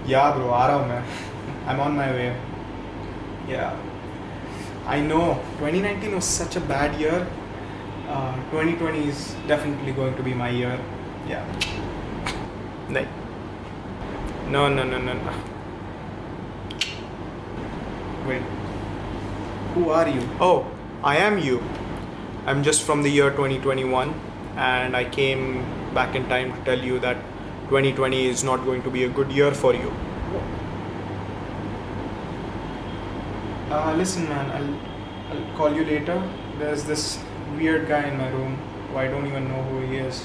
Yeah, bro, आ रहा हूँ मैं. I'm on my way. Yeah. I know 2019 was such a bad year. 2020 is definitely going to be my year. Yeah. No. No, no, no, no, no. Wait. Who are you? Oh, I am you. I'm just from the year 2021, and I came back in time to tell you that 2020 is not going to be a good year for you. Listen, man, I'll call you later. There's this weird guy in my room who I don't even know who he is.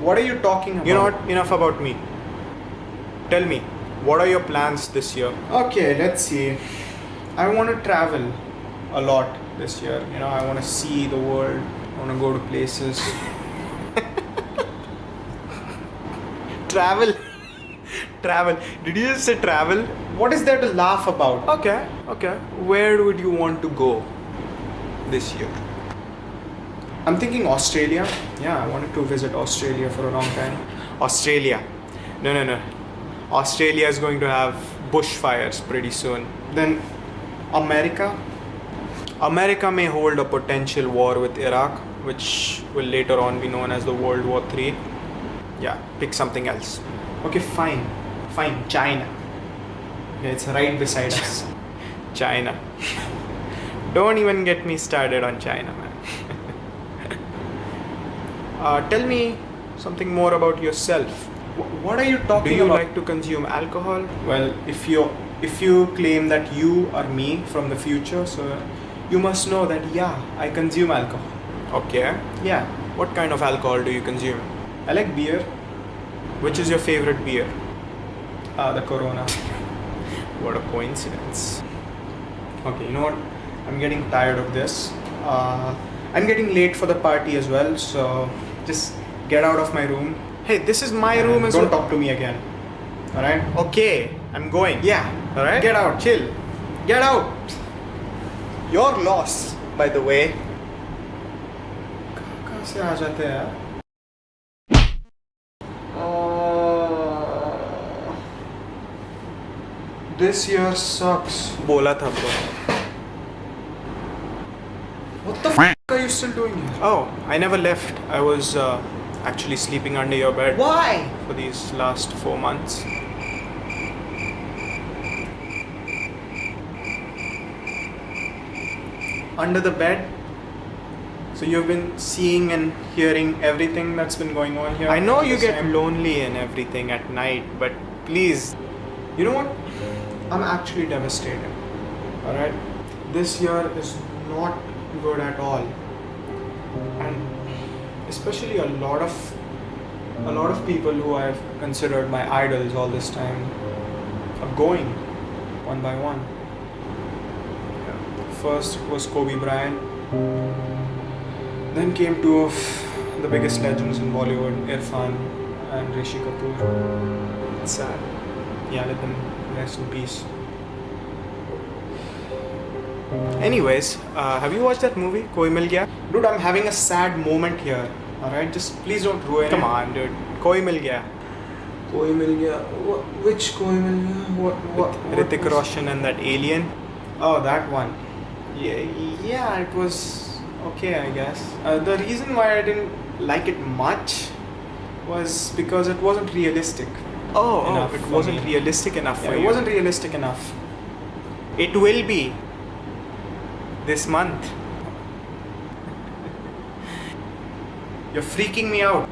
What are you talking about? You know what? Enough about me. Tell me, what are your plans this year? Okay, let's see. I want to travel a lot this year. You know, I want to see the world. I want to go to places. Travel. Travel. Did you just say travel? What is there to laugh about? Okay, okay. Where would you want to go this year? I'm thinking Australia. Yeah, I wanted to visit Australia for a long time. Australia. No, no, no. Australia is going to have bushfires pretty soon. Then America. America may hold a potential war with Iraq, which will later on be known as the World War III. Yeah, pick something else. Okay, fine. Fine, China. Okay, it's right beside us. China. Don't even get me started on China, man. Tell me something more about yourself. What are you talking about? Do you like to consume alcohol? Well, if you claim that you are me from the future, so you must know that yeah, I consume alcohol. Okay. Yeah. What kind of alcohol do you consume? I like beer. Which is your favorite beer? The Corona. What a coincidence. Okay, you know what? I'm getting tired of this. I'm getting late for the party as well, so just get out of my room. Hey, this is my room as well. Don't talk to me again. Alright? Okay, I'm going. Yeah. Alright? Get out, chill. Get out. Your loss, by the way. कहाँ से आ जाते हैं यार? This year sucks. बोला था bro. What the f*** are you still doing here? Oh, I never left. I was actually sleeping under your bed. Why? For these last 4 months. Under the bed? So you've been seeing and hearing everything that's been going on here? I know you get lonely and everything at night, but please. You know what? I'm actually devastated. Alright? This year is not good at all. And especially a lot of people who I've considered my idols all this time are going one by one. First was Kobe Bryant. Then came two of the biggest legends in Bollywood, Irfan and Rishi Kapoor. It's sad. Yeah, let them rest in peace. Anyways, have you watched that movie, Koi Mil Gaya? Dude, I'm having a sad moment here. Alright, just please don't ruin it. Come on, dude. Koi Mil Gaya. Koi Mil Gaya? Which Koi Mil Gaya? What? Hrithik Roshan and that alien? Oh, that one. Yeah, it was okay, I guess. The reason why I didn't like it much was because it wasn't realistic. It wasn't realistic enough for you. It wasn't realistic enough. It will be this month. You're freaking me out.